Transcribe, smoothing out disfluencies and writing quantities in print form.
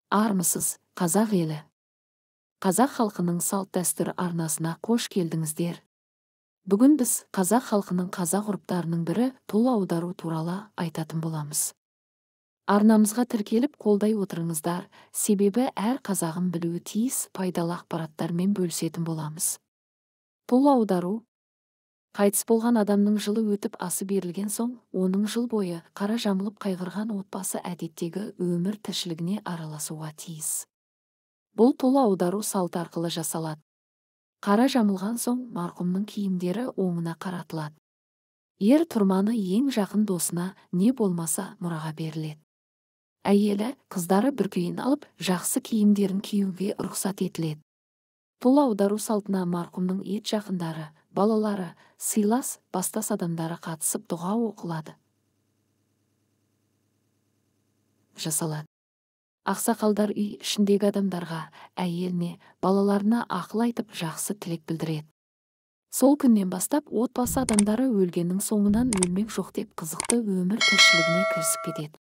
Армысыз, қазақ елі. Қазақ халқының салт-дәстүр арнасына қош келдіңіздер. Бүгін біз қазақ халқының қазақ ғұрыптарының бірі тол аудару туралы айтатын боламыз. Арнамызға тіркеліп қолдай отырыңыздар, себебі әр қазағым білуі тиіс пайдалы ақпараттармен бөлісетін боламыз. Тол аудару қайтыс болған адамның жылы өтіп асы берілген соң, оның жыл бойы қара жамылып қайғырған отбасы әдеттегі өмір тіршілігіне араласуға тиіс. Бұл тол аудару салты арқылы жасалады. Қара жамылған соң марқұмның киімдері оңына қаратылады. Ер тұрманы ең жақын досына не болмаса мұраға беріледі. Әйелі, қыздары бүркейін алып, жақсы киімдерін киюге рұқсат етіледі. Тол аудару салтына марқұмның ет жақындары, балалары, сыйлас, бастас адамдары қатысып дұға оқылады. Жасалады. Ақсақалдар үй ішіндегі адамдарға, әйеліне, балаларына ақыл айтып жақсы тілек білдіреді. Сол күннен бастап отбасы адамдары өлгеннің соңынан өлмек жоқ деп қызықты өмір тіршілігіне кірісіп кетеді.